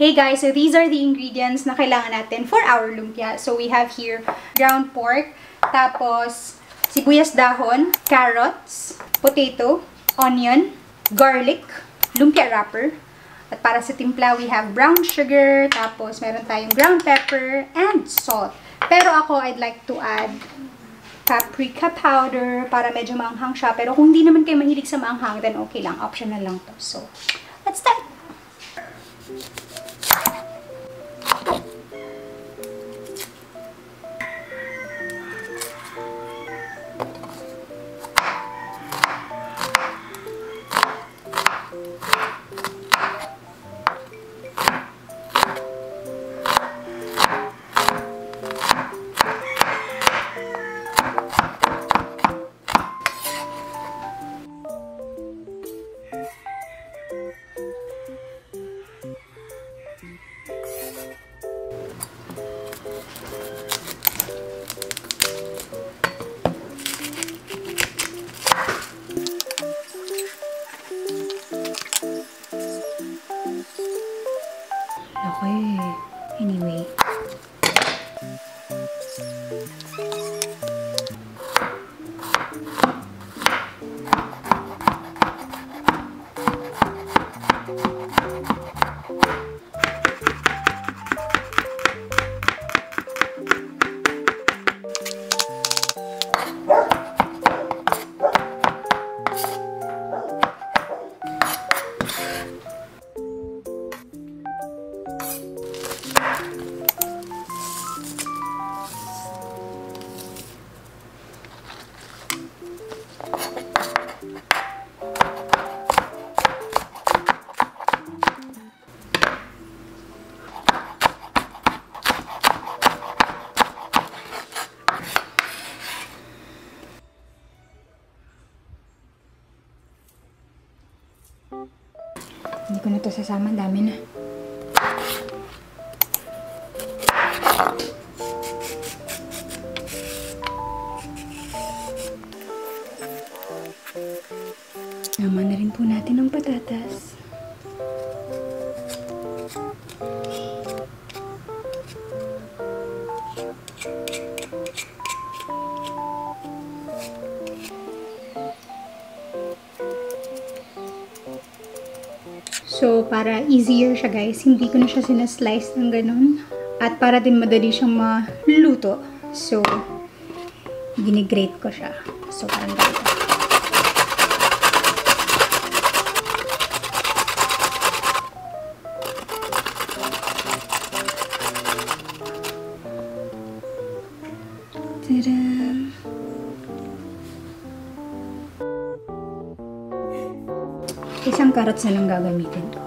Hey guys, so these are the ingredients na kailangan natin for our lumpia. So we have here ground pork, tapos sibuyas dahon, carrots, potato, onion, garlic, lumpia wrapper. At para sa timpla, we have brown sugar, tapos meron tayong ground pepper, and salt. Pero ako, I'd like to add paprika powder para medyo maanghang siya. Pero kung hindi naman kayo mahilig sa maanghang, then okay lang. Optional lang to. So, let's start! Okay. Anyway. Hindi ko na ito sasama. Dami na. Naman na rin po natin ang patatas. So, para easier siya guys, hindi ko na siya sinaslice ng ganun. At para din madali siyang maluto. So, ginigrate ko siya. So, parang ganito. Tada! Isang carrots na lang gagamitin ko.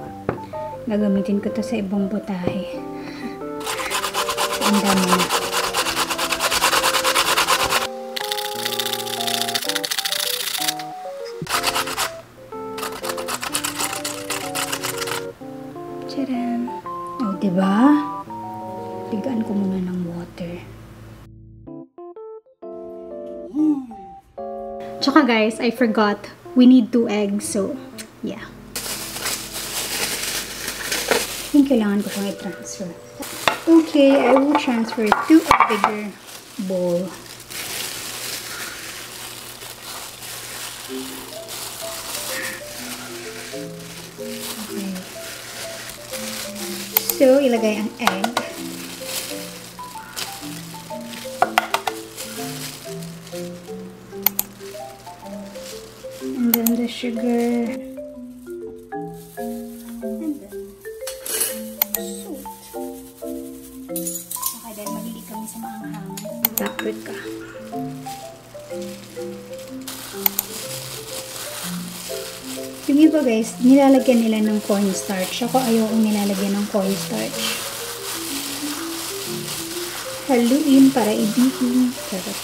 Gagamitin ko to sa ibang butahe. Ang dami na. Tcharam! O, diba? Tigaan ko muna ng water. Tsaka guys, I forgot. We need 2 eggs. So, yeah. I think kailangan ko siyang i-transfer. Okay, I will transfer it to a bigger bowl. Okay. So, ilagay ang egg. And then the sugar. And then salt. Okay, dahil mahilig kami sa maanghang. Paprika. Yung iba guys, nilalagyan nila ng cornstarch. Ako ayokong nilalagyan ng cornstarch. Haluin para ibihin. Sarap.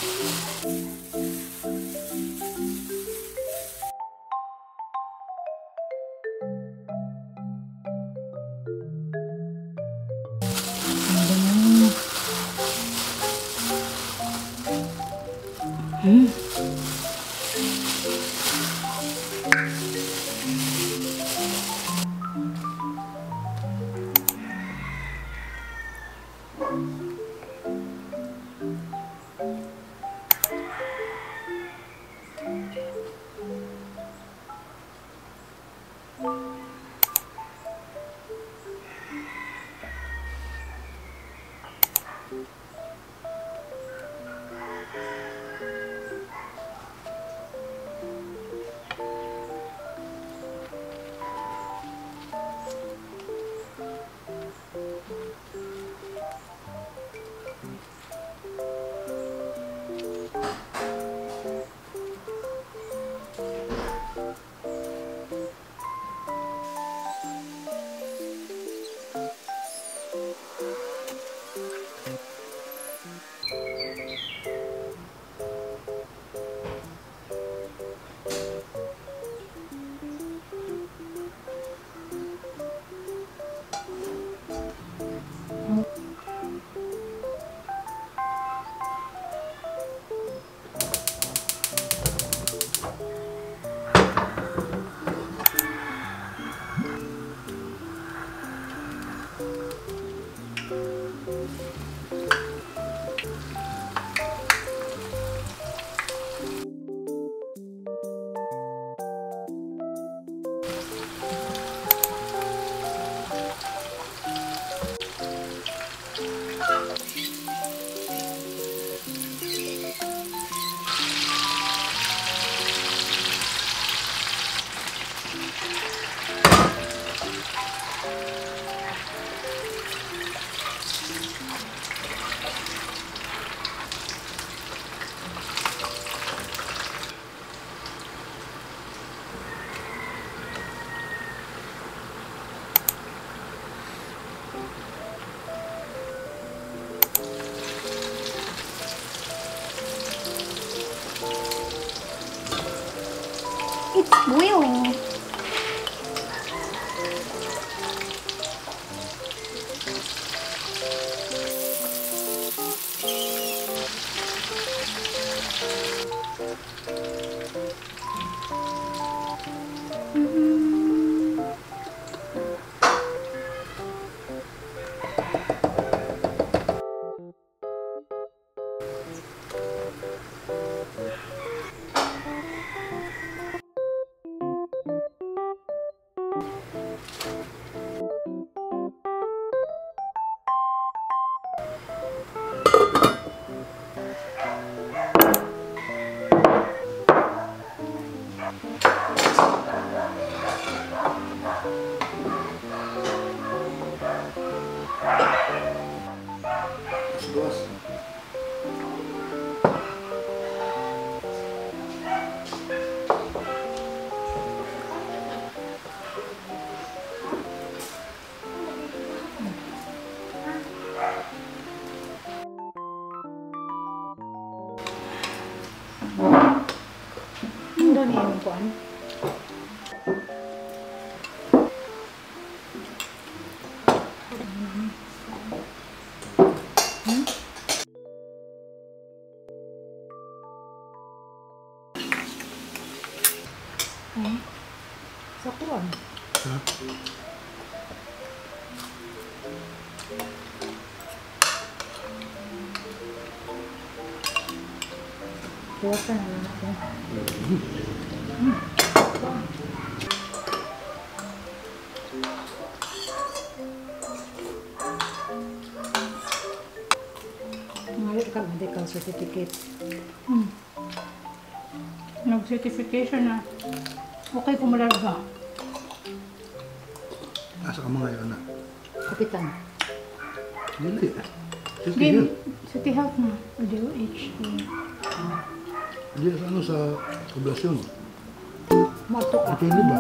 It's boiling. Ano niya yung kuan? Sa kuan. Ha? Buwasan na lang ako. Ngalit ka medical certificate. Nag-certification na. Okay pumalarga. Asa ka mga yun na? Kapitan. Dili. Hindi, City Health na. O DOH. Dili sa ano sa poblasyon. Mato ka. Depende ba?